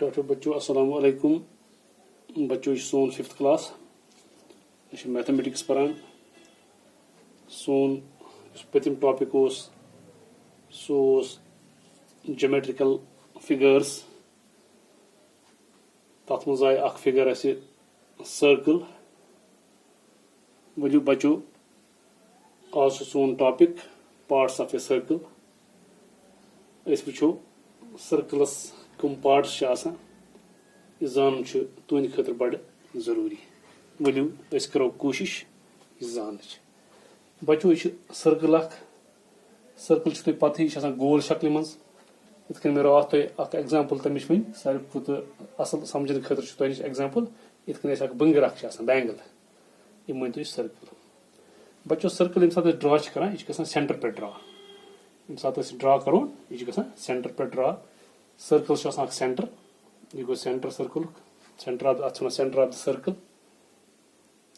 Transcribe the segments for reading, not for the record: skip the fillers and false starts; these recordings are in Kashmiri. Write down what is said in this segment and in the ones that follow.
डॉक्टर बच्चों अस्सलाम वालेकुम। बच्चों सोन 5th क्लास मैथमेटिक्स पढ़ान। सोन पतिम टॉपिक सो ज्योमेट्रिकल फिगर्स। तथ मज आय अख फिगर सर्कल। वजू बच्चों आज सोन topic parts of a circle. वो सर्कलस कम पार्ट्स जान तुंद खतर बड़ जरूरी। वलू करो कोशिश जान। बच्चों सर्कल सर्कल पता ही गोल शक्ल मज। इत मे रात तुम एग्जाम्पल तमिश वन सारे खुद असल समझने खतर तुह नश एग्जाम्पल इत बंगर बैंगल यह वन तुम सर्कल। बच्चों सर्कल ये सात ड्रा कर यह सेंटर पे ड्रा। ये सात ड्रा करो यह सेंटर पे ड्रा। सर्कल सेंटर यह गो centre circle centre of centre of the circle.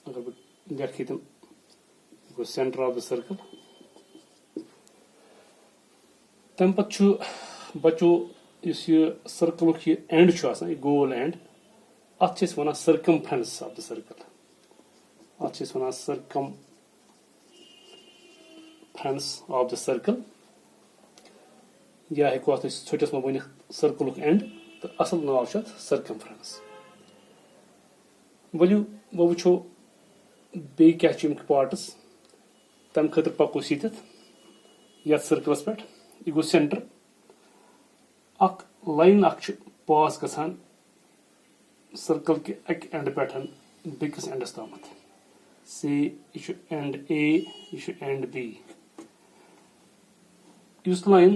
अगर बह लिख ये गो सेंटर ऑफ द सर्कल। तम पे बच्चों इस सर्कल एंड यह गोल एंड अत वन सर्कमफ्रेंस ऑफ द सर्कल। अत वन सर्कमफ्रेंस ऑफ द सर्कल या हेको छोटस मे वन सर्कल एंड तो असल नाव सर्कमफ्रेंस। वलू वो वो बे क्या पार्ट्स तम खतर पको ये सर्कलस पे यह गो सेंटर अख लाइन पास गसान सर्कल के अक एंड पे बेकिस एंडस तम से यह एंड ए यह एंड बी। इस लाइन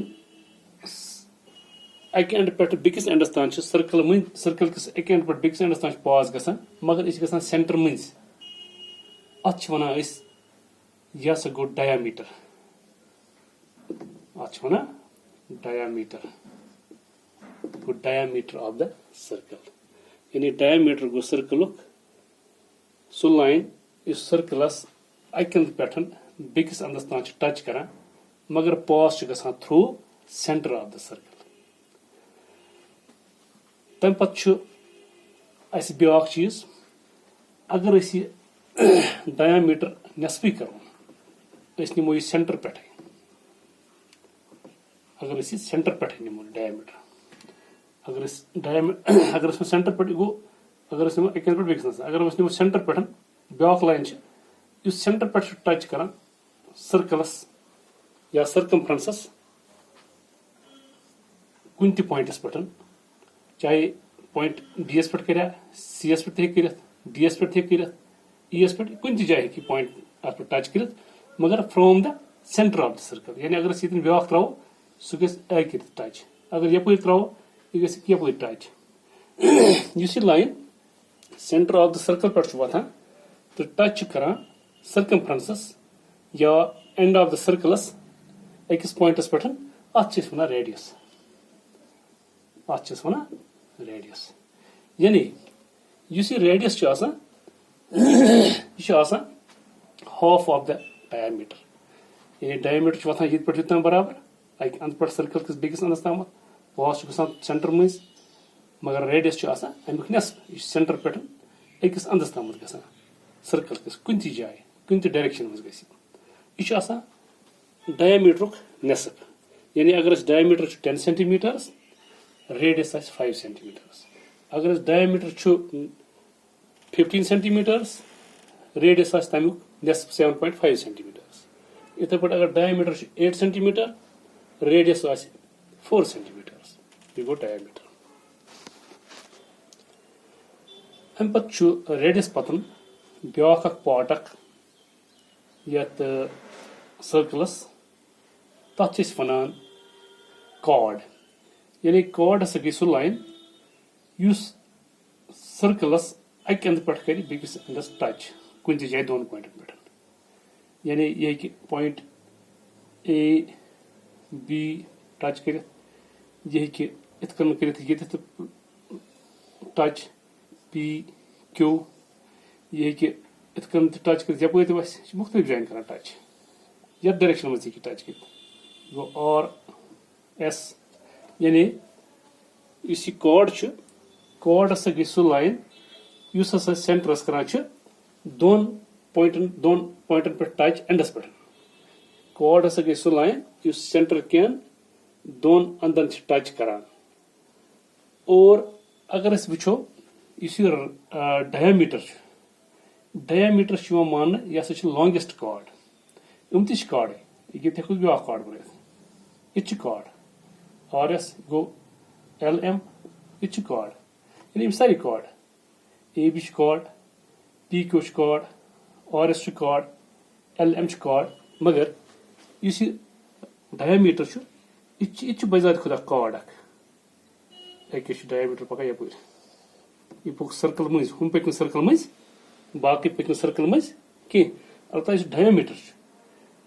अक एंड पे बेकिस एंडस तान सर्कल सर्कल किस अक एंड पे बेकिस एंडस तान पास गसान मगर यह गसान सेंटर मज। अत वन यह गो डायामीटर। अत one diameter go diameter of the circle. यानी डायामीटर गो सर्कल सो लाइन इस सर्कलस अक अंद पे बेकिस अंदस तान टच करान मगर पास गसान through centre of the circle. तम पे ब्या चीज अगर डायामीटर नेसफी करो नमो यह सेंटर पे। अगर सेंटर पे नमो डायामीटर अगर सेंटर पे गो अगर नमो अक पे बेकिस अगर नमो सेंटर पे ब्या लाइन इस सेंटर पे टच करान सर्कलस या सर्कमफ्रेंसस कुन त पॉइंटस पे चाहे पॉइंट डी एस पे कर सी एस पे कर डी एस पे कर ई एस पे कुन त जाए पॉइंट अत पे टच कर मगर from the centre of the circle. यानी अगर ये ब्या त्रो सह ग टच अगर यप त्रो यह गप टच। इस line centre of the circle पे वातान तो टच कर सर्कमफ्रेंसस या end of the circles अकिस points पे अत वन रेडियस। अत वन रेडियस यानी इस रेडियस यह हाफ ऑफ द डायामीटर। यानी डायामीटर वातान ये पे युतम बराबर अक अंद पे सर्कल किस बेकिस अंदस तम पास गसान सेंटर मज मगर रेडियस अमुक नेसफ यह सेंटर पे अकिस अंदस तम गसान सर्कल किस कुन त जाए कुन त डायरेक्शन मज गह डायामीटर नेसफ। यानी अगर डायामीटर 10 सेंटीमीटर्स रेडियस 5 सेंटीमीटर्स। अगर डायामीटर 15 सेंटीमीटर्स रेडियस तमुक नेसफ 7.5 सेंटीमीटर्स। इथे पे अगर डायामीटर 8 सेंटीमीटर रेडियस 4 सेंटीमीटर्स यह गो डायामीटर। अम पे रेडियस पतन ब्या पार्ट यत सर्कलस तथ वन कॉर्ड। यानी कॉर्ड हसा गई सह लाइन युस सर्कलस अक अंद पे कर बेकिस अंदस टच कुन जाए दोन पॉइंटन पे। यानी यह पॉइंट ए बी टच कर यह इत कर टच पी क्यू यह इत टच कर यप मुख्तलिफ जान कर टच ये डायरेक्शन मज टच कर गो आर एस। यानी इस कॉर्ड कॉर्ड हसा गई सह लाइन युस हसा सेंटरस करान दोन पॉइंटन पे टच एंडस पे कॉर्ड हसा गई सह लाइन युस सेंटर केन दोन अंदन टच करान और अगर अस वुचो इस डायमीटर मान यह लॉन्गेस्ट कॉर्ड यम तह कॉर्ड ये हेको ब्या कॉर्ड बन यह कॉर्ड आर एस गो एल एम यह कॉर्ड यानी सारी chord A B chord P Q chord R S chord L M chord मगर इस डायमीटर यह बजात खुदा कॉर्ड अके डायमीटर पकान यप यह पक सर्कल मज हम पक सर्कल मज बाकी पक सर्कल मज कह अलबत्ता डायमीटर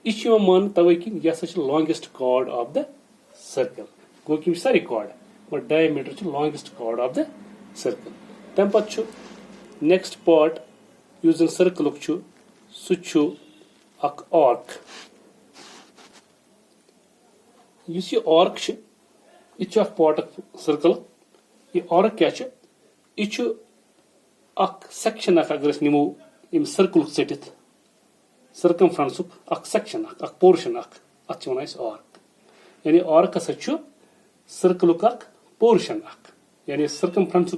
यह मान तवे कि यह longest chord of the circle गो कि सारी कॉर्ड और diameter longest chord of the circle तम पे नेक्स्ट पार्ट युस जन सर्कल सह आर्क युस यह आर्क यह पार्ट सर्कल यह आर्क क्या यह सेक्शन अगर निमो यम सर्कल चटित सर्कमफ्रेंस सेक्शन पोर्शन अत वन आर्क यानी आर्क हसा सर्कल पोर्शन यानी सर्कमफ्रेंस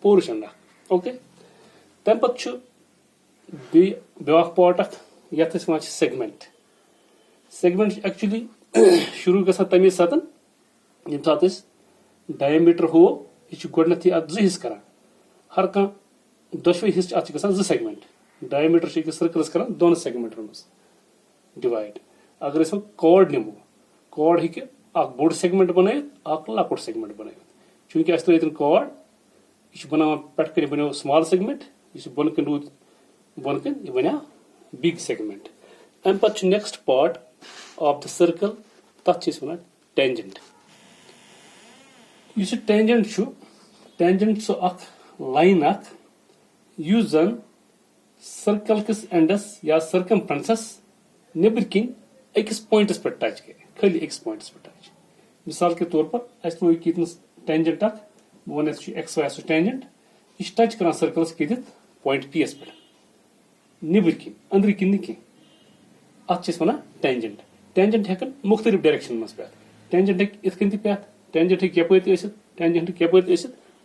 पोर्शन ओके तम पे ब्या पार्ट यथ वन सेगमेंट सेगमेंट एक्चुअली शुरू ग तमे सात यम सात डायमीटर हो यह गोडनथ अत जो हिस्स कर हर कह दशवे हिस्स अत जो सेगमेंट डायमीटर सर्कलस कर दोन सेगमेंटन मज डिवाइड अगर वो कॉर्ड निमो कॉर्ड हे बोड़ सेगमेंट बन लकुट सेगमेंट बन चूंकि अस तो कॉर्ड यह बना पे बनो स्मॉल सेगमेंट यह बन कन रूद बन कन यह बना बिग सेगमेंट अम पे next part of the circle तथ वन टेंजेंट यह टेंजेंट सह लाइन युस जन सर्कल किस एंडस या सर्कमफ्रेंसस नबर किन अकिस पॉइंटस पे टच कर खाली अकिस पॉइंटस पे टच मिसाल के तौर पर अस लोग ये tangent one X Y tangent यह टच कर सर्कलस कत पॉइंट पी एस पे नबर किन अंदर किन कह अत वन टेंजेंट टेंजेंट हेकन मुख्तलिफ डायरेक्शन मज पे टेंजेंट इथ पे टेंजेंट यप टेंजेंट यप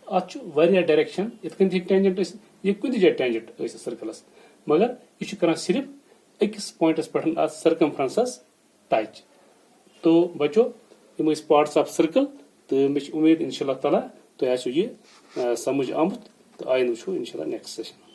अत डायरेक्शन इथ टेंजेंट यह कुछ जाए टेंजेंट सर्कलस मगर यह कर सिर्फ अकिस पॉइंटस पे सर्कमफ्रेंसस टच तो बचो यम पार्ट्स ऑफ सर्कल तो मे उम्मीद इंशाल्लाह ताला तो यह समझ आमुत तो आइन वो इंशाल्लाह नेक्स्ट सेशन